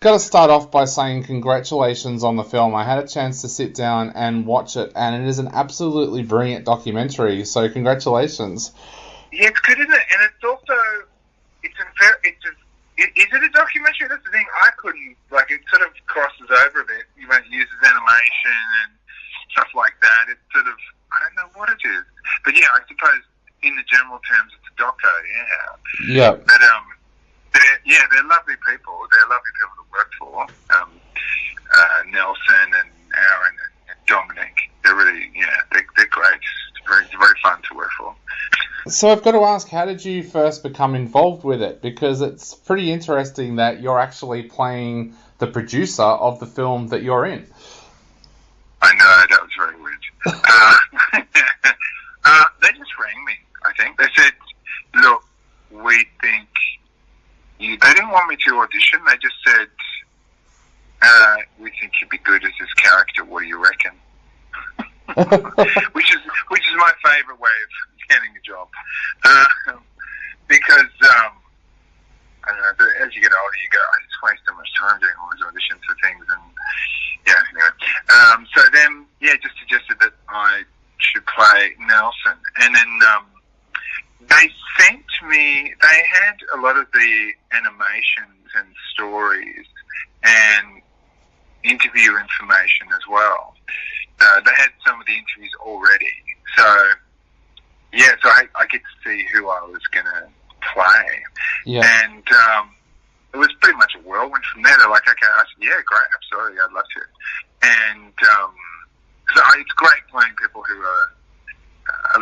Got to start off by saying congratulations on the film. I had a chance to sit down and watch it, and it is an absolutely brilliant documentary. So congratulations. Yeah, it's good, isn't it? And it's also is it a documentary? That's the thing. I couldn't it sort of crosses over a bit. You know, it uses animation and stuff like that. It's sort of I don't know what it is, but yeah, I suppose in the general terms, it's a doco. Yeah. Yeah. But they're lovely people. They're lovely people to work for. Nelson and Aaron and Dominic. They're really, they're great. It's very, very fun to work for. So I've got to ask, how did you first become involved with it? Because it's pretty interesting that you're actually playing the producer of the film that you're in. I know, that was very weird. They just rang me, I think. They said, look, we think you... They didn't want me to audition. They just said, we think you'd be good as this character. What do you reckon? which is my favourite way of getting a job. Because, I don't know, as you get older, you go, I just waste so much time doing all these auditions for things. And, yeah, anyway. So then, just suggested that I should play Nelson. And then they sent me, they had a lot of the animations and stories and interview information as well. They had some of the interviews already. So I get to see who I was going to play. Yeah. And it was pretty much a whirlwind from there. They're like, okay. I said, yeah, great, absolutely, I'd love to. And so it's great playing people who are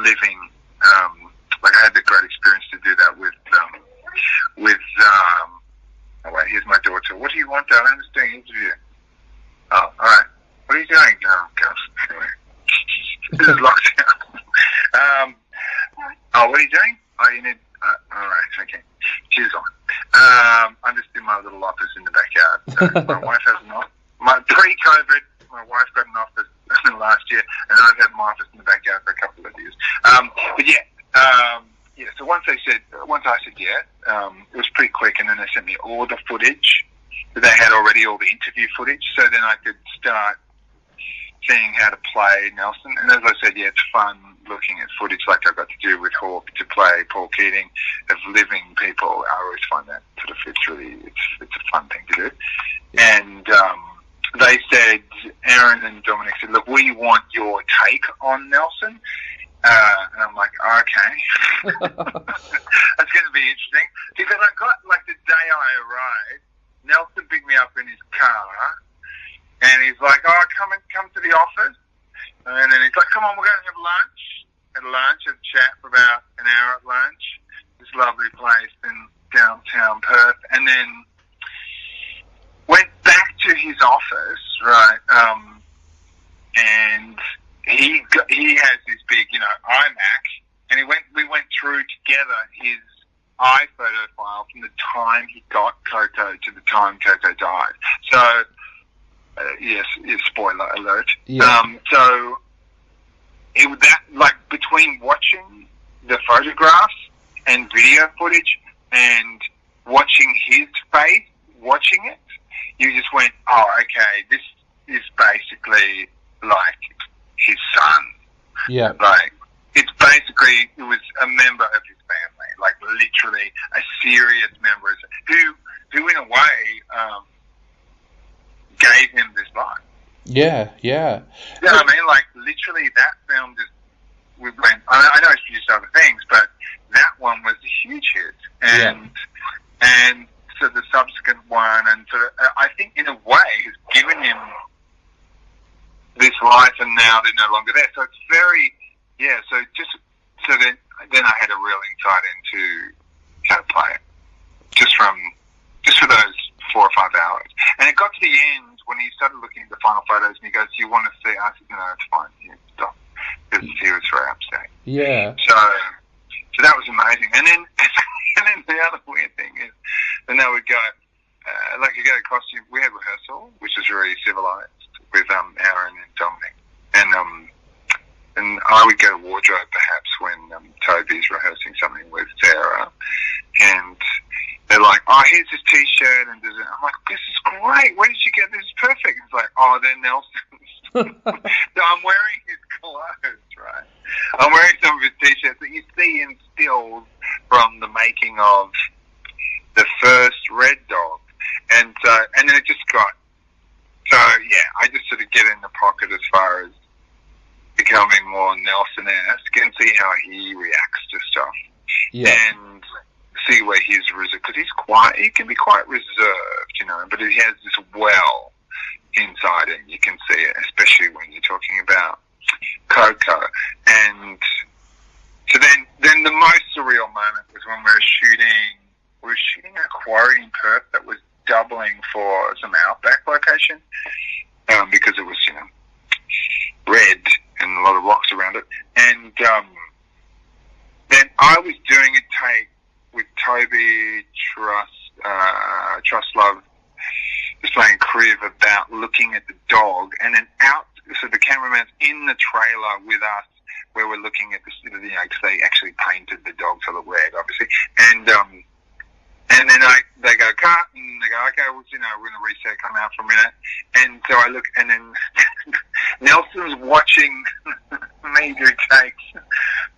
living. I had the great experience to do that with oh wait, here's my daughter. What do you want, darling? I'm just doing an interview. Oh, all right. What are you doing? Oh, gosh. Anyway, this is lockdown. What are you doing? Oh, you need... all right, okay. She's on. I'm just in my little office in the backyard. My wife has an office. Pre-COVID, my wife got an office last year, and I've had my office in the backyard for a couple of years. So once I said it was pretty quick, and then they sent me all the footage. They had already all the interview footage, so then I could start seeing how to play Nelson. And as I said, it's fun looking at footage like I got to do with Hawke to play Paul Keating of living people. I always find that sort of it's a fun thing to do. And they said, Aaron and Dominic said, look, we want your take on Nelson. And I'm like, okay. That's going to be interesting. Because I got, the day I arrived, Nelson picked me up in his car, and he's like, oh, come to the office. And then he's like, come on, we're going to have lunch. Had lunch, had a chat for about an hour at lunch. This lovely place in downtown Perth. And then went back to his office, right, and he has this big, iMac, and we went through together his iPhoto file from the time he got Coco to the time Coco died. So, yes, spoiler alert. Yeah. So, between watching the photographs and video footage and watching his face, watching it, you just went, oh, okay, this is basically like his son. Yeah. It's basically, it was a member of his family, literally a serious member who in a way, gave him this life. Yeah. You know what I mean? Literally that film just, we went, I know it's produced other things, but that one was a huge hit. And so the subsequent one, and sort of, I think in a way has given him this life, and now they're no longer there. So it's very, so then I had a real insight into how to play it, just for those 4 or 5 hours. And it got to the end when he started looking at the final photos, and he goes, "Do you want to see?" I said, "No, it's fine. Stop," because he was very upset. Yeah. So that was amazing. And then the other weird thing is, then they would go, you go to costume. We had rehearsal, which was very civilized, with Aaron and Dominic, and I would go to wardrobe perhaps when Toby's rehearsing something with Sarah, and they're like, oh, here's his T-shirt, and I'm like, this is great. Where did you get this? Is perfect. It's like, oh, they're Nelson's. So I'm wearing his clothes, right? I'm wearing some of his T-shirts that you see in stills from the making of the first Red Dog, and then it just got. So yeah, I just sort of get in the pocket as far as becoming more Nelson-esque and see how he reacts to stuff. Yeah. And see where he's reserved, because he can be quite reserved, you know, but he has this well inside him. You can see it, especially when you're talking about Coco. And so then the most surreal moment was when we were shooting a quarry in Perth that was doubling for some Outback location, because it was, you know, red and a lot of rocks around it. And then I was doing a take with Toby Trustlove, was playing Criv, about looking at the dog, and then so the cameraman's in the trailer with us, where we're looking at the, you know, because they actually painted the dog to look red, obviously, and then they go cut, and they go, okay, well, you know, we're gonna reset, come out for a minute, and so I look, and then Nelson's watching me do takes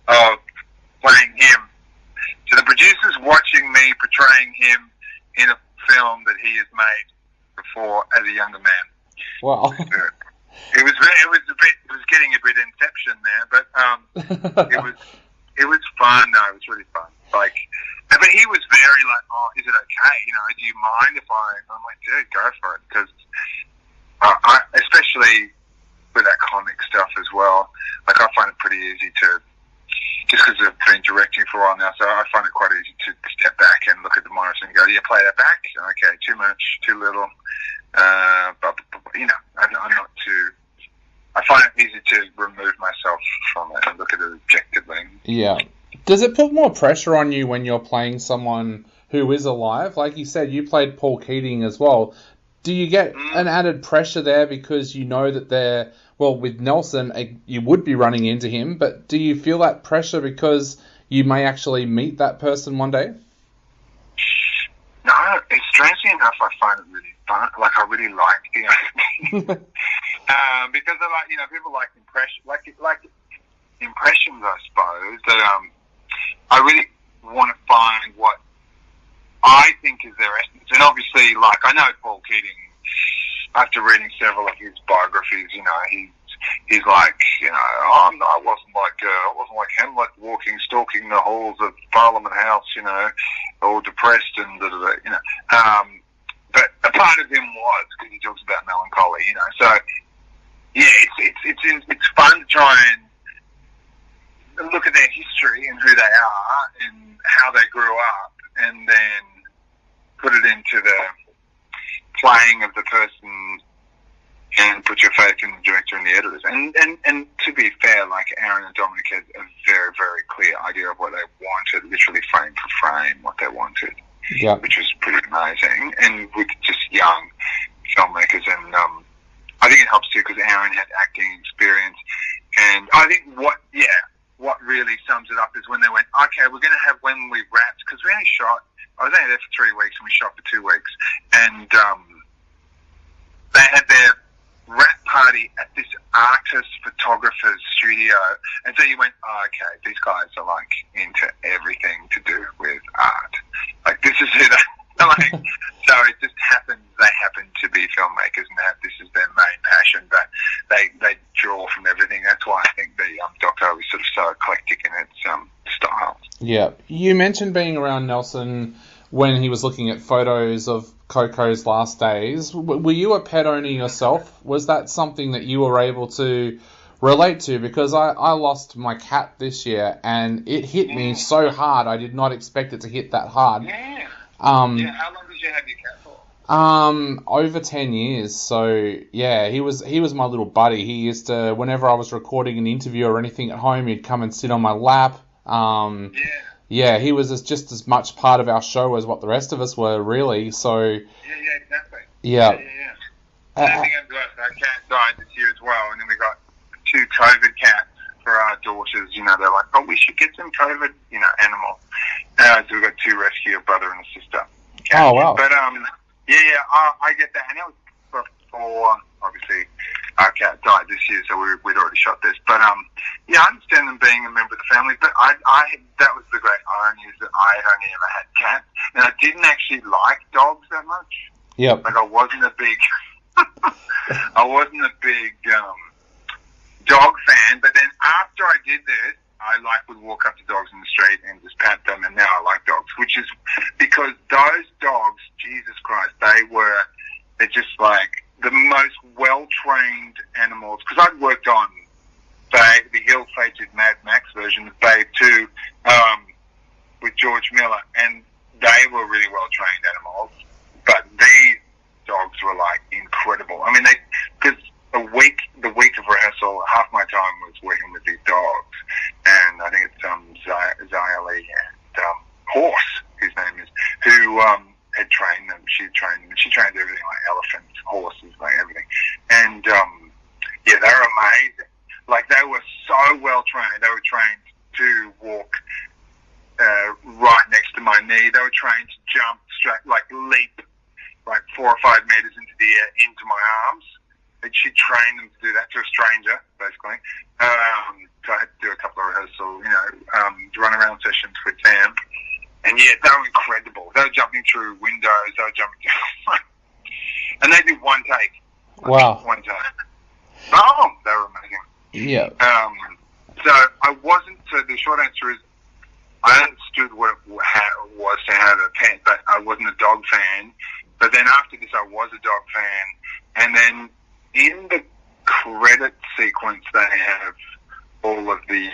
of playing him. So the producer's watching me portraying him in a film that he has made before as a younger man. Wow. It was getting a bit Inception there, but it was fun. No, it was really fun. Like, but he was very like, oh, is it okay? You know, do you mind if I'm like, dude, go for it, because I especially with that comic stuff as well. Like, I find it pretty easy to. Just because I've been directing for a while now, so I find it quite easy to step back and look at the monitor and go, yeah, play that back. Okay, too much, too little. But you know, I'm not too... I find it easy to remove myself from it and look at it objectively. Yeah. Does it put more pressure on you when you're playing someone who is alive? Like you said, you played Paul Keating as well. Do you get an added pressure there because you know that they're... Well, with Nelson, you would be running into him, but do you feel that pressure because you may actually meet that person one day? No, it's strangely enough, I find it really fun. Like, I really like, you know, because I like, you know, people like impressions, I suppose. That I really want to find what I think is their essence. And obviously, like, I know Paul Keating. After reading several of his biographies, you know, he's like, you know, I wasn't like Hamlet stalking the halls of Parliament House, you know, all depressed and da da da, you know. But a part of him was, because he talks about melancholy, you know. So yeah, it's fun to try and look at their history and who they are and how they grew up, and then put it into the playing of the person and put your faith in the director and the editors. And to be fair, like, Aaron and Dominic had a very, very clear idea of what they wanted, literally frame for frame what they wanted, which was pretty amazing. And with just young filmmakers, and I think it helps too because Aaron had acting experience. And I think what really sums it up is when they went, okay, we're going to have when we wrapped, because we only shot, I was only there for 3 weeks and we shot for 2 weeks, and they had their wrap party at this artist photographer's studio, and so you went, oh, okay, these guys are like into everything to do with art. Like, this is it. Like, so it just happens, they happen to be filmmakers and this is their main passion, but they draw from everything. That's why I think the doco is sort of so eclectic in its style. Yeah. You mentioned being around Nelson when he was looking at photos of Coco's last days. Were you a pet owner yourself? Was that something that you were able to relate to? Because I lost my cat this year and it hit me so hard. I did not expect it to hit that hard. Yeah. How long did you have your cat for? Over 10 years. So yeah, he was my little buddy. He used to, whenever I was recording an interview or anything at home, he'd come and sit on my lap. Yeah, he was just as much part of our show as what the rest of us were, really. So yeah, exactly. Yeah. I think our cat died this year as well, and then we got 2 COVID cats for our daughters. You know, they're like, oh, we should get some COVID, you know, animals. So we got 2 rescue, a brother and a sister. cat. Oh, wow. But I get that, and it was before obviously our cat died this year, so we'd already shot this. But I understand them being a member of the family. But that was the great irony, is that I had only ever had cats, and I didn't actually like dogs that much. Yep. Like I wasn't a big dog fan. But then after I did this, I would walk up to dogs in the street and just pat them, and now I like dogs, which is because those dogs, Jesus Christ, they're just like the most well-trained animals. Because I'd worked on Babe, the ill-fated Mad Max version of Babe 2 with George Miller, and they were really well-trained animals. But these dogs were like incredible. I mean, because the week of rehearsal, half my time was working with these dogs, and I think it's Zayali and Horse, his name is, who had trained them. She trained them. She trained everything, like elephants, horses, like everything. And they were amazing. Like they were so well trained. They were trained to walk right next to my knee. They were trained to jump straight, like leap, like 4 or 5 meters into the air, into my arms. And she trained them to do that to a stranger, basically. So I had to do a couple of rehearsal, run around sessions with them. And yeah, they were incredible. They were jumping through windows. They were jumping through, and they did one take. Wow. One take. Oh, they were amazing. Yeah. So I wasn't. So the short answer is, I understood what it was to have a pet, but I wasn't a dog fan. But then after this, I was a dog fan. And then in the credit sequence, they have all of the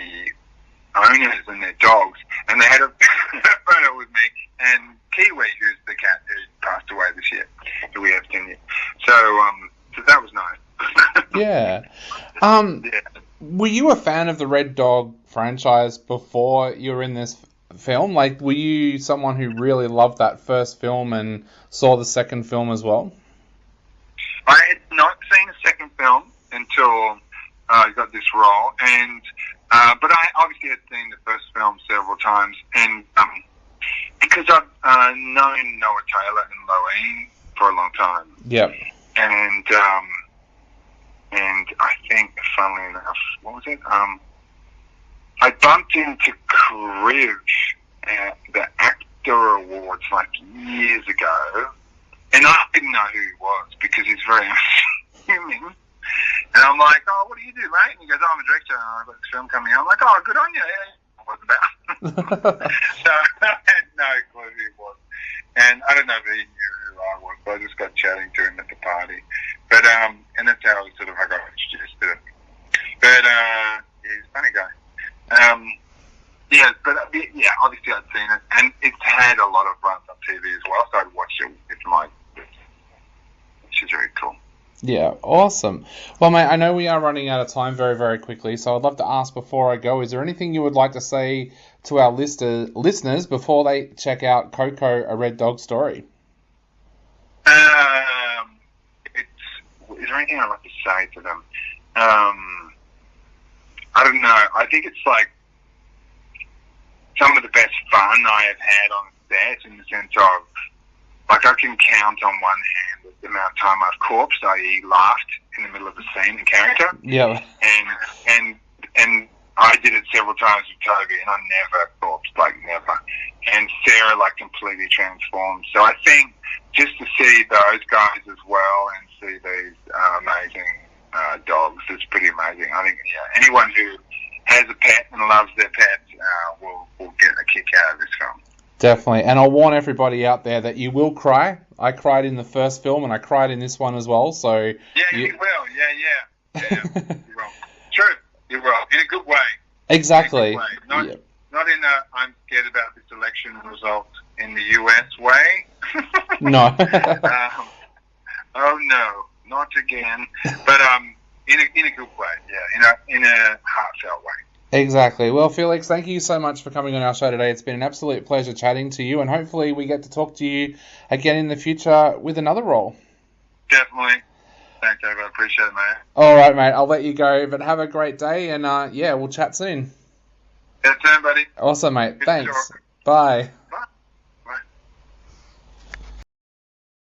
owners and their dogs, and they had a photo with me and Kiwi, who's the cat who passed away this year, who we have 10 years. So that was nice. Yeah. Yeah. Were you a fan of the Red Dog franchise before you were in this film? Like, were you someone who really loved that first film and saw the second film as well? I had not seen a second film until I got this role, and but I obviously had seen the first film several times, and because I've known Noah Taylor and Loeen for a long time. Yep. And I think, funnily enough, what was it? I bumped into Kriv at the Actor Awards like years ago, and I didn't know who he was because he's very unassuming. And I'm like, oh, what do you do, mate? And he goes, oh, I'm a director, and I've got this film coming out. I'm like, oh, good on you. Yeah. What was it about? So I had no clue who he was. And I don't know if he knew who I was, but I just got chatting to him at the party. But, and that's how I got introduced to him. But, he's a funny guy. Yeah, obviously I'd seen it, and it's had a lot of runs on TV as well, so I'd watched it with my, which is very cool. Yeah, awesome. Well, mate, I know we are running out of time very, very quickly, so I'd love to ask before I go, is there anything you would like to say to our listeners before they check out Coco, A Red Dog Story? Is there anything I'd like to say to them? I don't know. I think it's like some of the best fun I have had on set, in the sense of, like, I can count on one hand the amount of time I've corpsed, i.e. laughed in the middle of a scene in character. Yeah. And I did it several times with Toby, and I never corpsed, like never. And Sarah, like, completely transformed. So I think just to see those guys as well and see these amazing dogs is pretty amazing. I think, yeah, anyone who has a pet and loves their pet will get a kick out of this film. Definitely. And I'll warn everybody out there that you will cry. I cried in the first film, and I cried in this one as well. So yeah, you will. Yeah. You will. True. You will. In a good way. Exactly. In a good way. Not in a I'm scared about this election result in the US way. No. Oh no, not again. But in a good way. Yeah. In a heartfelt way. Exactly. Well, Felix, thank you so much for coming on our show today. It's been an absolute pleasure chatting to you, and hopefully we get to talk to you again in the future with another role. Definitely. Thanks, Dave. I appreciate it, mate. All right, mate. I'll let you go, but have a great day, and we'll chat soon. That's it, buddy. Awesome, mate. Good Thanks. talk. Bye.